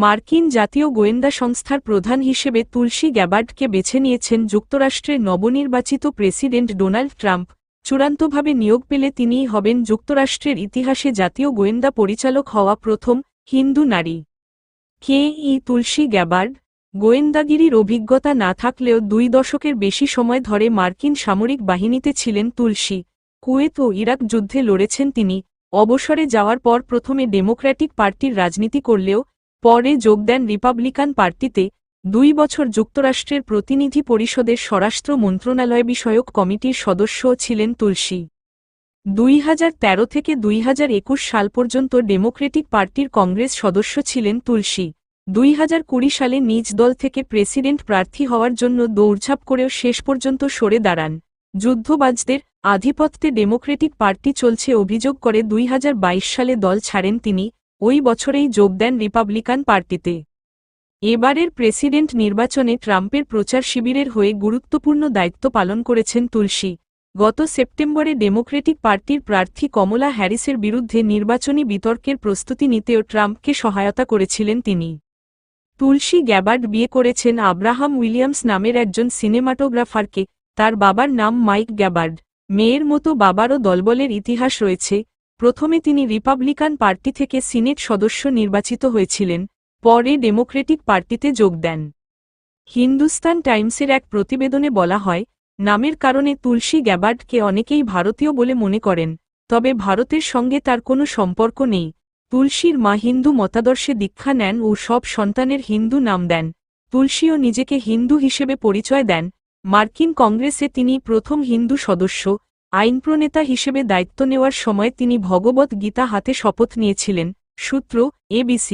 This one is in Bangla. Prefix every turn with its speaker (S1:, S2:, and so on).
S1: মার্কিন জাতীয় গোয়েন্দা সংস্থার প্রধান হিসেবে তুলসী গ্যাবার্ডকে বেছে নিয়েছেন যুক্তরাষ্ট্রের নবনির্বাচিত প্রেসিডেন্ট ডোনাল্ড ট্রাম্প। চূড়ান্তভাবে নিয়োগ পেলে তিনিই হবেন যুক্তরাষ্ট্রের ইতিহাসে জাতীয় গোয়েন্দা পরিচালক হওয়া প্রথম হিন্দু নারী। কে তুলসী গ্যাবার্ড? গোয়েন্দাগিরির অভিজ্ঞতা না থাকলেও 2 দশকের বেশি সময় ধরে মার্কিন সামরিক বাহিনীতে ছিলেন তুলসী। কুয়েত ও ইরাক যুদ্ধে লড়েছেন তিনি। অবসরে যাওয়ার পর প্রথমে ডেমোক্র্যাটিক পার্টির রাজনীতি করলেও পরে যোগ দেন রিপাবলিকান পার্টিতে। 2 বছর যুক্তরাষ্ট্রের প্রতিনিধি পরিষদের স্বরাষ্ট্র মন্ত্রণালয় বিষয়ক কমিটির সদস্যও ছিলেন তুলসী। 2013 থেকে 2021 সাল পর্যন্ত ডেমোক্রেটিক পার্টির কংগ্রেস সদস্য ছিলেন তুলসী। 2020 সালে নিজ দল থেকে প্রেসিডেন্ট প্রার্থী হওয়ার জন্য দৌড়ঝাঁপ করেও শেষ পর্যন্ত সরে দাঁড়ান। যুদ্ধবাজদের আধিপত্যে ডেমোক্রেটিক পার্টি চলছে অভিযোগ করে 2022 সালে দল ছাড়েন তিনি। ওই বছরেই যোগ দেন রিপাবলিকান পার্টিতে। এবারের প্রেসিডেন্ট নির্বাচনে ট্রাম্পের প্রচার শিবিরের হয়ে গুরুত্বপূর্ণ দায়িত্ব পালন করেছেন তুলসী। গত সেপ্টেম্বরে ডেমোক্রেটিক পার্টির প্রার্থী কমলা হ্যারিসের বিরুদ্ধে নির্বাচনী বিতর্কের প্রস্তুতি নিতেও ট্রাম্পকে সহায়তা করেছিলেন তিনি। তুলসী গ্যাবার্ড বিয়ে করেছেন আব্রাহাম উইলিয়ামস নামের একজন সিনেমাটোগ্রাফারকে। তার বাবার নাম মাইক গ্যাবার্ড। মেয়ের মতো বাবারও দলবলের ইতিহাস রয়েছে। প্রথমে তিনি রিপাবলিকান পার্টি থেকে সিনেট সদস্য নির্বাচিত হয়েছিলেন, পরে ডেমোক্রেটিক পার্টিতে যোগ দেন। হিন্দুস্তান টাইমসের এক প্রতিবেদনে বলা হয়, নামের কারণে তুলসী গ্যাবার্ডকে অনেকেই ভারতীয় বলে মনে করেন, তবে ভারতের সঙ্গে তার কোনো সম্পর্ক নেই। তুলসীর মা হিন্দু মতাদর্শে দীক্ষা নেন ও সব সন্তানের হিন্দু নাম দেন। তুলসীও নিজেকে হিন্দু হিসেবে পরিচয় দেন। মার্কিন কংগ্রেসে তিনি প্রথম হিন্দু সদস্য। আইনপ্রণেতা হিসেবে দায়িত্ব নেওয়ার সময় তিনি ভগবদ্ গীতা হাতে শপথ নিয়েছিলেন। সূত্র, ABC।